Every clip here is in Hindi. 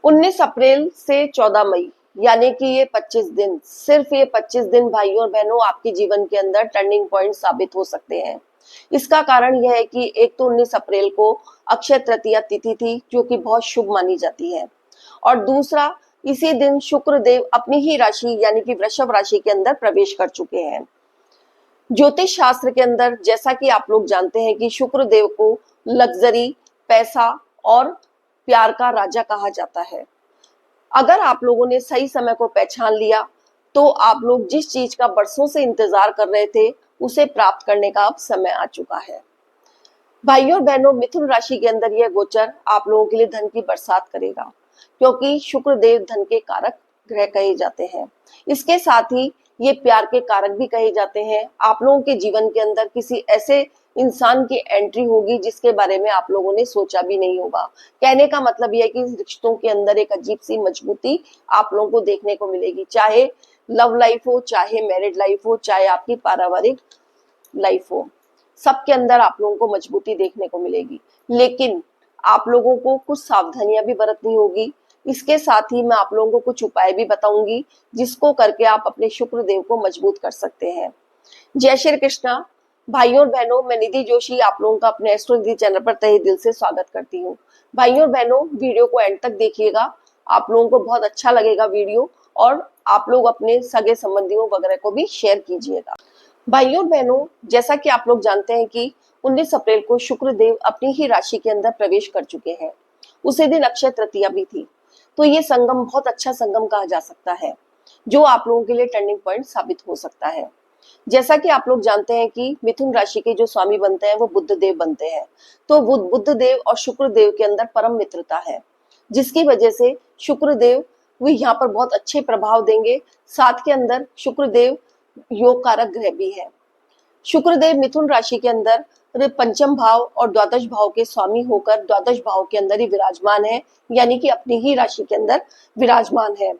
19 अप्रैल से 14 मई यानी कि ये 25 दिन, सिर्फ ये 25 दिन भाइयों और बहनों आपके जीवन के अंदर टर्निंग पॉइंट साबित हो सकते हैं। इसका कारण यह है कि एक तो 19 अप्रैल को अक्षय तृतीया तिथि थी जो कि बहुत शुभ मानी जाती है, और दूसरा इसी दिन शुक्र देव अपनी ही राशि यानी कि वृषभ राशि के अंदर प्रवेश कर चुके हैं। ज्योतिष शास्त्र के अंदर जैसा कि आप लोग जानते हैं कि शुक्र देव को लग्जरी, पैसा और प्यार का राजा कहा जाता है। अगर आप लोगों ने सही समय को पहचान लिया तो आप लोग जिस चीज का बरसों से इंतजार कर रहे थे उसे प्राप्त करने का अब समय आ चुका है। भाइयों और बहनों, मिथुन राशि के अंदर यह गोचर आप लोगों के लिए धन की बरसात करेगा, क्योंकि शुक्र देव धन के कारक ग्रह कहे जाते हैं। इसके साथ ही ये प्यार के कारक भी कहे जाते हैं। आप लोगों के जीवन के अंदर किसी ऐसे इंसान की एंट्री होगी जिसके बारे में आप लोगों ने सोचा भी नहीं होगा। कहने का मतलब यह है कि रिश्तों के अंदर एक अजीब सी मजबूती आप लोगों को देखने को मिलेगी, चाहे लव लाइफ हो, चाहे मैरिड लाइफ हो, चाहे आपकी पारिवारिक लाइफ हो, सबके अंदर आप लोगों को मजबूती देखने को मिलेगी। लेकिन आप लोगों को कुछ सावधानियां भी बरतनी होगी। इसके साथ ही मैं आप लोगों को कुछ उपाय भी बताऊंगी जिसको करके आप अपने शुक्र देव को मजबूत कर सकते हैं। जय श्री कृष्णा। भाइयों और बहनों, मैं निधि जोशी आप लोगों का अपने एस्ट्रो निधि चैनल पर तहे दिल से स्वागत करती हूँ। भाइयों और बहनों, वीडियो को एंड तक देखिएगा, आप लोगों को बहुत अच्छा लगेगा वीडियो, और आप लोग अपने सगे संबंधियों वगैरह को भी शेयर कीजिएगा। भाइयों और बहनों, जैसा कि आप लोग जानते हैं कि 19 अप्रैल को शुक्र देव अपनी ही राशि के अंदर प्रवेश कर चुके हैं। उसी दिन अक्षय तृतीया भी थी, तो ये संगम बहुत अच्छा संगम कहा जा सकता है जो आप लोगों के लिए टर्निंग पॉइंट साबित हो सकता है। जैसा कि आप लोग जानते हैं कि मिथुन राशि के जो स्वामी बनते हैं वो बुध देव बनते हैं, तो बुध देव और शुक्र देव के अंदर परम मित्रता है, जिसकी वजह से शुक्र देव वो यहाँ पर बहुत अच्छे प्रभाव देंगे। साथ के अंदर शुक्र देव योग कारक ग्रह भी है। शुक्र देव मिथुन राशि के अंदर पंचम भाव और द्वादश भाव के स्वामी होकर द्वादश भाव के अंदर ही विराजमान है, यानी कि अपनी ही राशि के अंदर विराजमान है।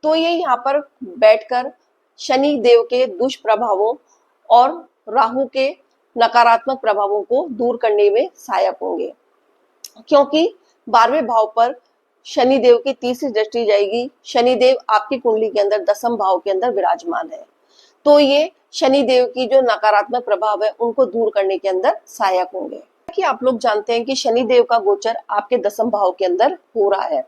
तो ये यहाँ पर बैठकर शनि देव के दुष्प्रभावों और राहु के नकारात्मक प्रभावों को दूर करने में सहायक होंगे, क्योंकि 12वें भाव पर शनि देव की तीसरी दृष्टि जाएगी। शनि देव आपकी कुंडली के अंदर 10वें भाव के अंदर विराजमान है, तो ये शनि देव की जो नकारात्मक प्रभाव है उनको दूर करने के अंदर सहायक होंगे। कि आप लोग जानते हैं कि शनि देव का गोचर आपके 10वें भाव के अंदर हो रहा है,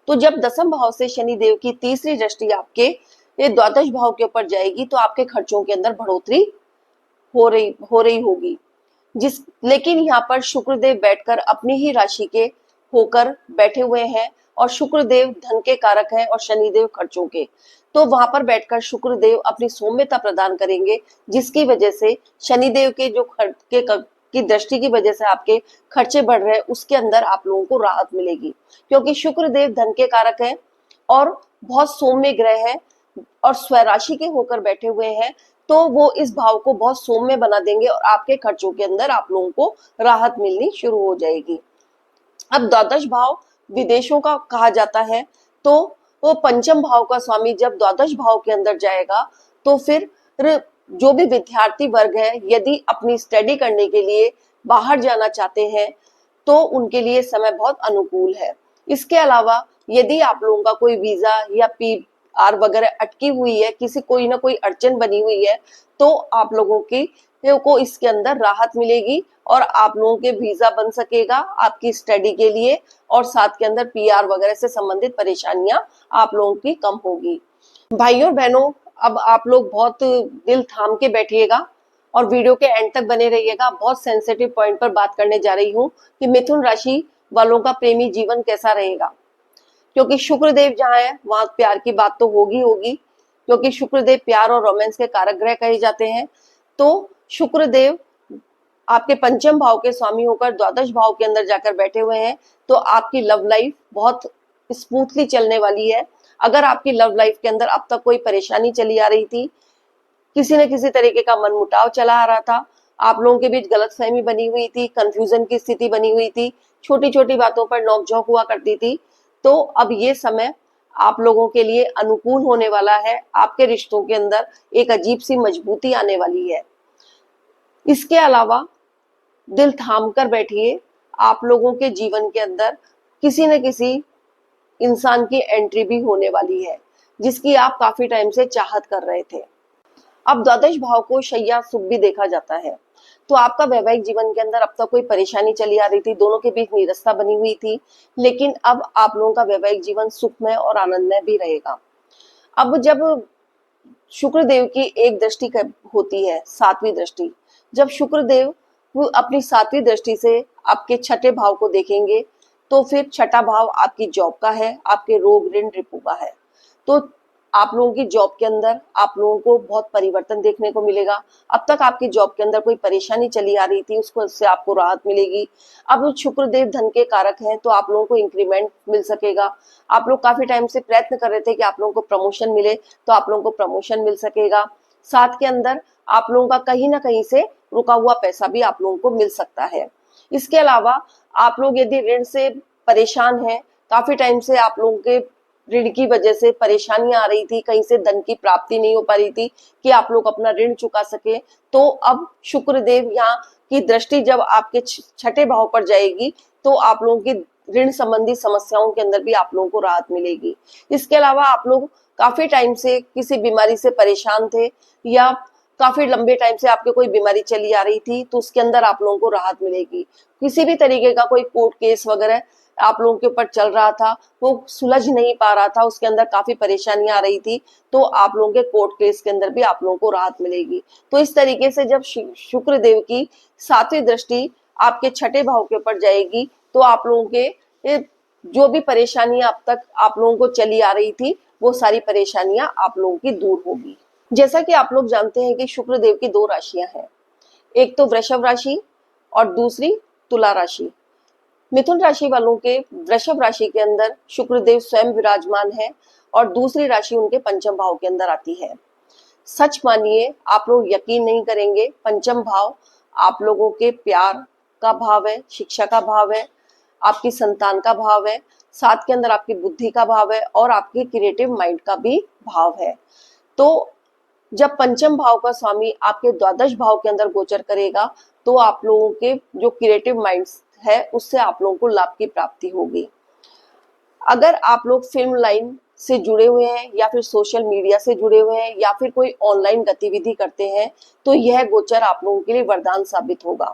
तो जब 10वें भाव से शनि देव की तीसरी दृष्टि आपके ये द्वादश भाव के ऊपर जाएगी तो आपके खर्चों के अंदर बढ़ोतरी हो रही होगी। लेकिन यहाँ पर शुक्र देव बैठकर अपनी ही राशि के होकर बैठे हुए हैं, और शुक्र देव धन के कारक हैं और शनि देव खर्चों के, तो वहां पर बैठकर शुक्र देव अपनी सौम्यता प्रदान करेंगे, जिसकी वजह से शनि देव के जो की दृष्टि की वजह से आपके खर्चे बढ़ रहे हैं उसके अंदर आप लोगों को राहत मिलेगी, क्योंकि शुक्र देव धन के कारक हैं और बहुत सौम्य ग्रह है और स्वराशि के होकर बैठे हुए हैं, तो वो इस भाव को बहुत सौम्य बना देंगे और आपके खर्चों के अंदर आप लोगों को राहत मिलनी शुरू हो जाएगी। अब द्वादश भाव विदेशों का कहा जाता है, तो वो पंचम भाव का स्वामी जब द्वादश भाव के अंदर जाएगा तो फिर जो भी विद्यार्थी वर्ग है यदि अपनी स्टडी करने के लिए बाहर जाना चाहते हैं तो उनके लिए समय बहुत अनुकूल है। इसके अलावा यदि आप लोगों का कोई वीजा या PR वगैरह अटकी हुई है, किसी कोई ना कोई अड़चन बनी हुई है, तो आप लोगों की को इसके अंदर राहत मिलेगी और आप लोगों के वीजा बन सकेगा आपकी स्टडी के लिए, और साथ के अंदर PR वगैरह से संबंधित परेशानियां आप लोगों की कम होगी। भाइयों और बहनों, अब आप लोग बहुत दिल थाम के बैठिएगा और वीडियो के एंड तक बने रहिएगा। बहुत सेंसिटिव पॉइंट पर बात करने जा रही हूँ कि मिथुन राशि वालों का प्रेमी जीवन कैसा रहेगा, क्योंकि शुक्र देव जहाँ है वहां प्यार की बात तो होगी, क्योंकि शुक्र देव प्यार और रोमांस के कारक ग्रह कहे जाते हैं। तो शुक्र देव आपके पंचम भाव के स्वामी होकर द्वादश भाव के अंदर जाकर बैठे हुए हैं, तो आपकी लव लाइफ बहुत स्मूथली चलने वाली है। अगर आपकी लव लाइफ के अंदर अब तक कोई परेशानी चली आ रही थी, किसी न किसी तरीके का मनमुटाव चला आ रहा था, आप लोगों के बीच गलतफहमी बनी हुई थी, कंफ्यूजन की स्थिति बनी हुई थी, छोटी छोटी बातों पर नोकझोंक हुआ करती थी, तो अब ये समय आप लोगों के लिए अनुकूल होने वाला है। आपके रिश्तों के अंदर एक अजीब सी मजबूती आने वाली है। इसके अलावा दिल थाम कर बैठिए, आप लोगों के जीवन के अंदर किसी न किसी इंसान की एंट्री भी होने वाली है, जिसकी आप काफी टाइम से चाहत कर रहे थे। अब द्वादश भाव को शय्या सुख भी देखा जाता है। तो आपका वैवाहिक जीवन के अंदर अब तक कोई परेशानी चली आ रही थी, दोनों के बीच नीरसता बनी हुई थी, लेकिन अब आप लोगों का वैवाहिक जीवन सुखमय और आनंदमय भी रहेगा। अब जब शुक्रदेव की एक दृष्टि होती है, सातवीं दृष्टि, जब शुक्रदेव वो अपनी सातवीं दृष्टि से आपके छठे भाव को देखेंगे, तो फिर छठा भाव आपकी जॉब का है, आपके रोग ऋण रिपू का है। तो आप लोगों की जॉब के अंदर आप लोगों को बहुत परिवर्तन देखने को मिलेगा। अब तक आपकी जॉब के अंदर कोई परेशानी चली आ रही थी, उसको से आपको राहत मिलेगी। अब शुक्रदेव धन के कारक हैं, तो आप लोगों को इंक्रीमेंट मिल सकेगा। आप लोग काफी टाइम से प्रयत्न कर रहे थे कि आप लोगों को प्रमोशन मिले, तो आप लोगों को प्रमोशन मिल सकेगा। साथ के अंदर आप लोगों का कहीं ना कहीं से रुका हुआ पैसा भी आप लोगों को मिल सकता है। इसके अलावा आप लोग यदि ऋण से परेशान हैं, काफी टाइम से आप लोगों के ऋण की वजह से परेशानियां आ रही थी, कहीं से धन की प्राप्ति नहीं हो पा रही थी कि आप लोग अपना ऋण चुका सके, तो अब शुक्रदेव यहाँ की दृष्टि जब आपके छठे भाव पर जाएगी, तो आप लोगों की ऋण संबंधी समस्याओं के अंदर भी आप लोगों को राहत मिलेगी। इसके अलावा आप लोग काफी टाइम से किसी बीमारी से परेशान थे, या काफी लंबे टाइम से आपके कोई बीमारी चली आ रही थी, तो उसके अंदर आप लोगों को राहत मिलेगी। किसी भी तरीके का कोई कोर्ट केस वगैरह आप लोगों के ऊपर चल रहा था, वो सुलझ नहीं पा रहा था, उसके अंदर काफी परेशानियां आ रही थी, तो आप लोगों के कोर्ट केस के अंदर भी आप लोगों को राहत मिलेगी। तो इस तरीके से जब शुक्र देव की सातवीं दृष्टि आपके छठे भाव के ऊपर जाएगी, तो आप लोगों के जो भी परेशानियां अब तक आप लोगों को चली आ रही थी, वो सारी परेशानियां आप लोगों की दूर होगी। जैसा कि आप लोग जानते हैं कि शुक्र देव की दो राशियां हैं, एक तो वृषभ राशि और दूसरी तुला राशि। मिथुन राशि वालों के वृषभ राशि के अंदर शुक्रदेव स्वयं विराजमान है और दूसरी राशि उनके पंचम भाव के अंदर आती है। सच मानिए, आप लोग यकीन नहीं करेंगे, पंचम भाव आप लोगों के प्यार का भाव है, शिक्षा का भाव है, आपकी संतान का भाव है, साथ के अंदर आपकी बुद्धि का भाव है और आपकी क्रिएटिव माइंड का भी भाव है। तो जब पंचम भाव का स्वामी आपके द्वादश भाव के अंदर गोचर करेगा, तो आप लोगों के जो क्रिएटिव माइंड्स है, उससे आप लोगों को लाभ की प्राप्ति होगी। अगर आप लोग फिल्म लाइन से जुड़े हुए हैं, या फिर सोशल मीडिया से जुड़े हुए हैं, या फिर कोई ऑनलाइन गतिविधि करते हैं, तो यह गोचर आप लोगों के लिए वरदान साबित होगा।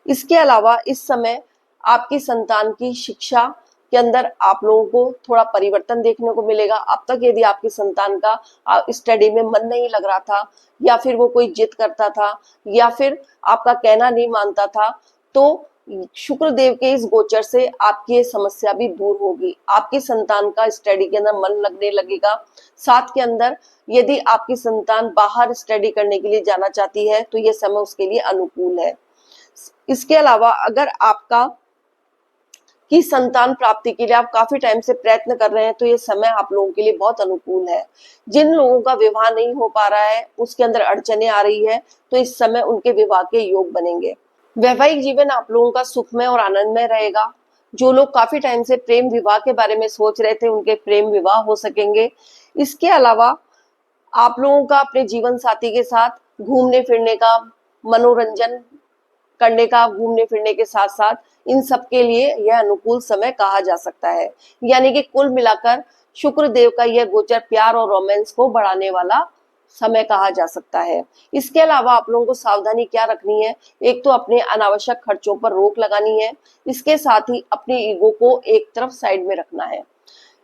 इसके अलावा इस समय आपकी संतान की शिक्षा के अंदर आप लोगों को थोड़ा परिवर्तन देखने को मिलेगा। अब तक यदि आपकी संतान का स्टडी में मन नहीं लग रहा था, या फिर वो कोई जिद करता था, या फिर आपका कहना नहीं मानता था, तो शुक्रदेव के इस गोचर से आपकी ये समस्या भी दूर होगी। आपकी संतान का स्टडी के अंदर मन लगने लगेगा। साथ के अंदर यदि आपकी संतान बाहर स्टडी करने के लिए जाना चाहती है, तो ये समय उसके लिए अनुकूल है। इसके अलावा अगर आपका की संतान प्राप्ति के लिए आप काफी टाइम से प्रयत्न कर रहे हैं, तो ये समय आप लोगों के लिए बहुत अनुकूल है। जिन लोगों का विवाह नहीं हो पा रहा है, उसके अंदर अड़चने आ रही है, तो इस समय उनके विवाह के योग बनेंगे। वैवाहिक जीवन आप लोगों का सुखमय और आनंदमय रहेगा। जो लोग काफी टाइम से प्रेम विवाह के बारे में सोच रहे थे, उनके प्रेम विवाह हो सकेंगे। इसके अलावा आप लोगों का अपने जीवन साथी के साथ घूमने फिरने का, मनोरंजन करने का, घूमने फिरने के साथ साथ इन सब के लिए यह अनुकूल समय कहा जा सकता है। यानी कि कुल मिलाकर शुक्र देव का यह गोचर प्यार और रोमांस को बढ़ाने वाला समय कहा जा सकता है। इसके अलावा आप लोगों को सावधानी क्या रखनी है, एक तो अपने अनावश्यक खर्चों पर रोक लगानी है। इसके साथ ही अपने ईगो को एक तरफ साइड में रखना है।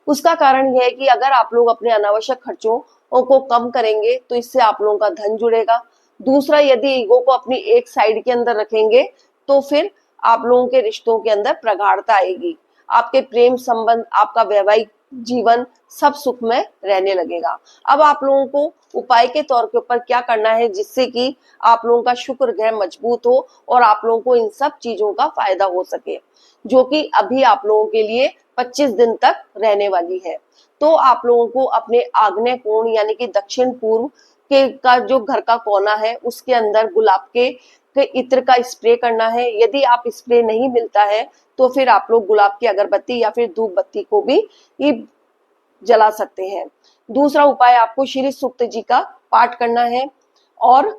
उसका कारण यह है कि अगर आप लोग अपने अनावश्यक खर्चों को कम करेंगे, तो इससे आप लोगों का धन जुड़ेगा। दूसरा, यदि ईगो को अपनी एक साइड के अंदर रखेंगे, तो फिर आप लोगों के रिश्तों के अंदर प्रगाढ़ता आएगी। आपके प्रेम संबंध, आपका वैवाहिक जीवन सब सुखमय रहने लगेगा। अब आप लोगों को उपाय के तौर के ऊपर क्या करना है, जिससे कि आप लोगों का शुक्र ग्रह मजबूत हो और आप लोगों को इन सब चीजों का फायदा हो सके, जो कि अभी आप लोगों के लिए 25 दिन तक रहने वाली है। तो आप लोगों को अपने आग्नेय कोण यानी कि दक्षिण पूर्व के का जो घर का कोना है, उसके अंदर गुलाब के इत्र का स्प्रे करना है। यदि आप स्प्रे नहीं मिलता है, तो फिर आप लोग गुलाब की अगरबत्ती या फिर धूप बत्ती को भी जला सकते हैं। दूसरा उपाय, आपको श्री सूक्त जी का पाठ करना है और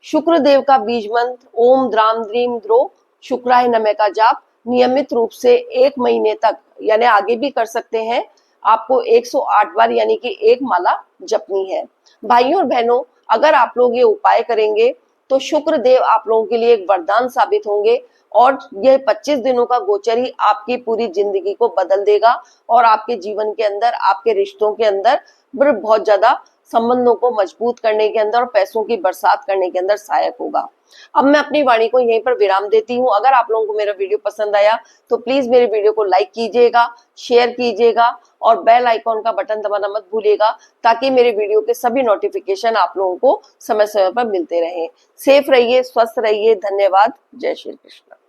शुक्र देव का बीज मंत्र ओम द्राम द्रीम द्रो शुक्राय नमः का जाप नियमित रूप से 1 महीने तक, यानी आगे भी कर सकते हैं, आपको 108 बार यानी कि एक माला जपनी है। भाइयों और बहनों, अगर आप लोग ये उपाय करेंगे तो शुक्र देव आप लोगों के लिए एक वरदान साबित होंगे और यह 25 दिनों का गोचर ही आपकी पूरी जिंदगी को बदल देगा और आपके जीवन के अंदर, आपके रिश्तों के अंदर बहुत ज्यादा संबंधों को मजबूत करने के अंदर और पैसों की बरसात करने के अंदर सहायक होगा। अब मैं अपनी वाणी को यहीं पर विराम देती हूँ। अगर आप लोगों को मेरा वीडियो पसंद आया तो प्लीज मेरे वीडियो को लाइक कीजिएगा, शेयर कीजिएगा और बेल आइकॉन का बटन दबाना मत भूलिएगा, ताकि मेरे वीडियो के सभी नोटिफिकेशन आप लोगों को समय समय पर मिलते रहें। सेफ रहिए, स्वस्थ रहिए। धन्यवाद। जय श्री कृष्ण।